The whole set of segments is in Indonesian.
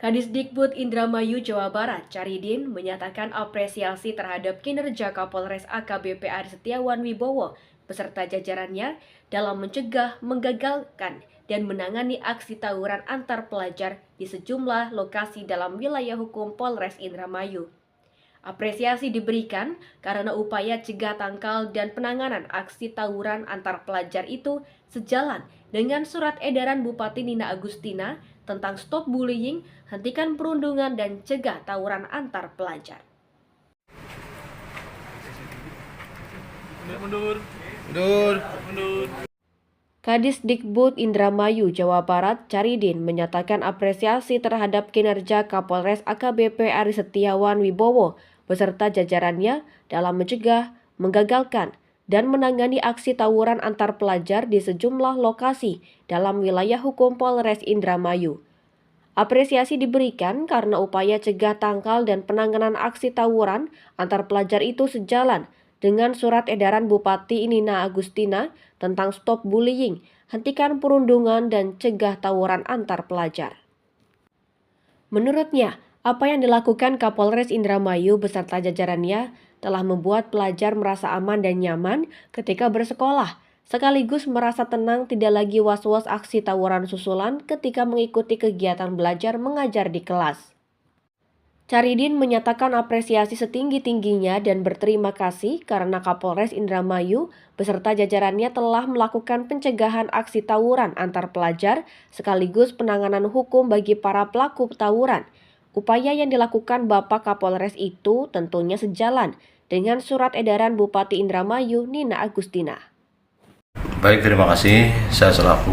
Kadisdikbud Indramayu Jawa Barat, Caridin, menyatakan apresiasi terhadap kinerja Kapolres AKBP Ari Setiawan Wibowo beserta jajarannya dalam mencegah, menggagalkan, dan menangani aksi tawuran antar pelajar di sejumlah lokasi dalam wilayah hukum Polres Indramayu. Apresiasi diberikan karena upaya cegah tangkal dan penanganan aksi tawuran antar pelajar itu sejalan dengan surat edaran Bupati Nina Agustina tentang stop bullying, hentikan perundungan, dan cegah tawuran antar pelajar. Mundur. Kadisdikbud Indramayu Jawa Barat, Caridin, menyatakan apresiasi terhadap kinerja Kapolres AKBP Ari Setiawan Wibowo beserta jajarannya dalam mencegah, menggagalkan, dan menangani aksi tawuran antar pelajar di sejumlah lokasi dalam wilayah hukum Polres Indramayu. Apresiasi diberikan karena upaya cegah tangkal dan penanganan aksi tawuran antar pelajar itu sejalan dengan surat edaran Bupati Nina Agustina tentang stop bullying, hentikan perundungan, dan cegah tawuran antar pelajar. Menurutnya, apa yang dilakukan Kapolres Indramayu beserta jajarannya telah membuat pelajar merasa aman dan nyaman ketika bersekolah, sekaligus merasa tenang tidak lagi was-was aksi tawuran susulan ketika mengikuti kegiatan belajar mengajar di kelas. Caridin menyatakan apresiasi setinggi-tingginya dan berterima kasih karena Kapolres Indramayu beserta jajarannya telah melakukan pencegahan aksi tawuran antar pelajar sekaligus penanganan hukum bagi para pelaku tawuran. Upaya yang dilakukan Bapak Kapolres itu tentunya sejalan dengan surat edaran Bupati Indramayu Nina Agustina. Baik, terima kasih. Saya selaku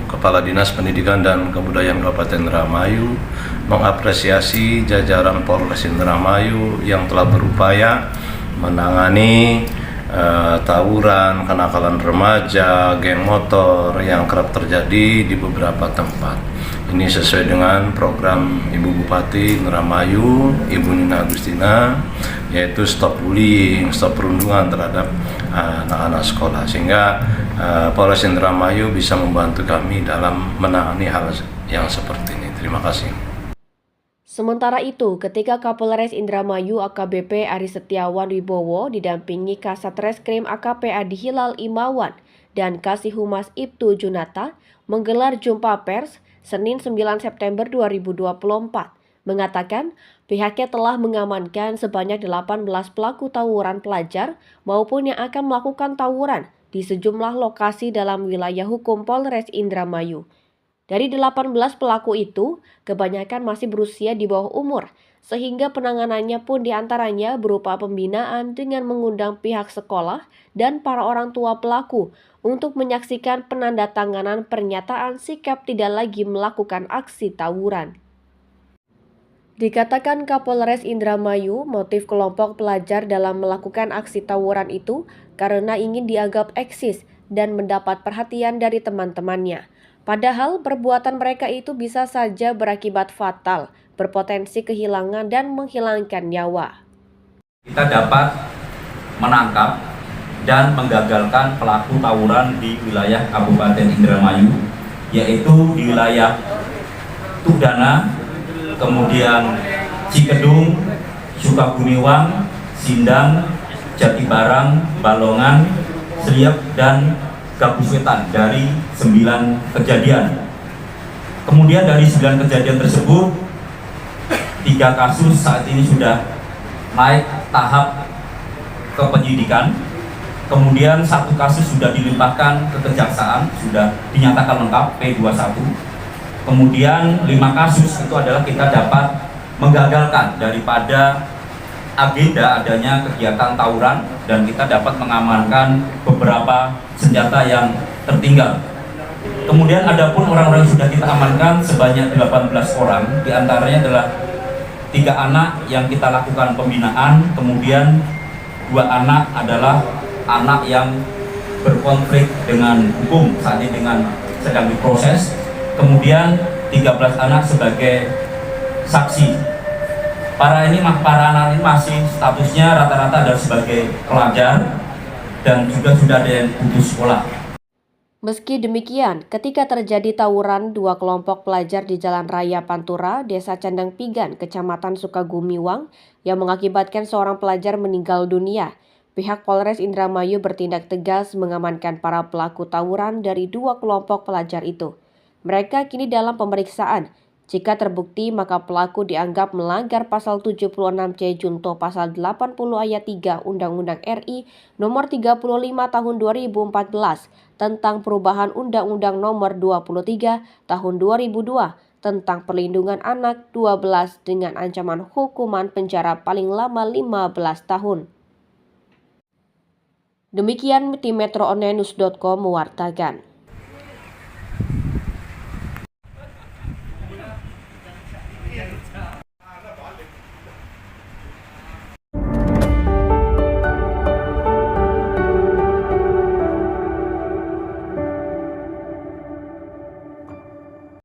Kepala Dinas Pendidikan dan Kebudayaan Kabupaten Indramayu mengapresiasi jajaran Polres Indramayu yang telah berupaya menangani tawuran, kenakalan remaja, geng motor yang kerap terjadi di beberapa tempat. Ini sesuai dengan program Ibu Bupati Indramayu, Ibu Nina Agustina, yaitu stop bullying, stop perundungan terhadap anak-anak sekolah, sehingga Polres Indramayu bisa membantu kami dalam menangani hal yang seperti ini. Terima kasih. Sementara itu, ketika Kapolres Indramayu AKBP Ari Setiawan Wibowo didampingi Kasat Reskrim AKP Adi Hilal Imawan dan Kasih Humas Ibtu Junata menggelar jumpa pers Senin 9 September 2024, mengatakan pihaknya telah mengamankan sebanyak 18 pelaku tawuran pelajar maupun yang akan melakukan tawuran di sejumlah lokasi dalam wilayah hukum Polres Indramayu. Dari 18 pelaku itu, kebanyakan masih berusia di bawah umur, sehingga penanganannya pun diantaranya berupa pembinaan dengan mengundang pihak sekolah dan para orang tua pelaku untuk menyaksikan penandatanganan pernyataan sikap tidak lagi melakukan aksi tawuran. Dikatakan Kapolres Indramayu, motif kelompok pelajar dalam melakukan aksi tawuran itu karena ingin dianggap eksis dan mendapat perhatian dari teman-temannya. Padahal perbuatan mereka itu bisa saja berakibat fatal, berpotensi kehilangan dan menghilangkan nyawa. Kita dapat menangkap dan menggagalkan pelaku tawuran di wilayah Kabupaten Indramayu, yaitu di wilayah Tudana, kemudian Cikedung, Sukabumi-Wang, Sindang, Jatibarang, Balongan, Seriep, dan Gabus Wetan dari 9 kejadian. Kemudian dari 9 kejadian tersebut, 3 kasus saat ini sudah naik tahap ke penyidikan. Kemudian 1 kasus sudah dilimpahkan ke kejaksaan, sudah dinyatakan lengkap P21. Kemudian 5 kasus itu adalah kita dapat menggagalkan daripada agenda adanya kegiatan tawuran, dan kita dapat mengamankan beberapa senjata yang tertinggal. Kemudian ada pun orang-orang yang sudah kita amankan sebanyak 18 orang, diantaranya adalah 3 anak yang kita lakukan pembinaan, kemudian 2 anak adalah anak yang berkonflik dengan hukum, saat ini sedang diproses, kemudian 13 anak sebagai saksi. Para anak ini masih statusnya rata-rata adalah sebagai pelajar dan juga sudah ada yang putus sekolah. Meski demikian, ketika terjadi tawuran dua kelompok pelajar di Jalan Raya Pantura, Desa Candang Pigan, Kecamatan Sukagumiwang, yang mengakibatkan seorang pelajar meninggal dunia, pihak Polres Indramayu bertindak tegas mengamankan para pelaku tawuran dari dua kelompok pelajar itu. Mereka kini dalam pemeriksaan. Jika terbukti, maka pelaku dianggap melanggar pasal 76C Junto pasal 80 ayat 3 Undang-Undang RI nomor 35 tahun 2014 tentang perubahan Undang-Undang nomor 23 tahun 2002 tentang perlindungan anak 12 dengan ancaman hukuman penjara paling lama 15 tahun. Demikian tim metroonlinnews.com mewartakan.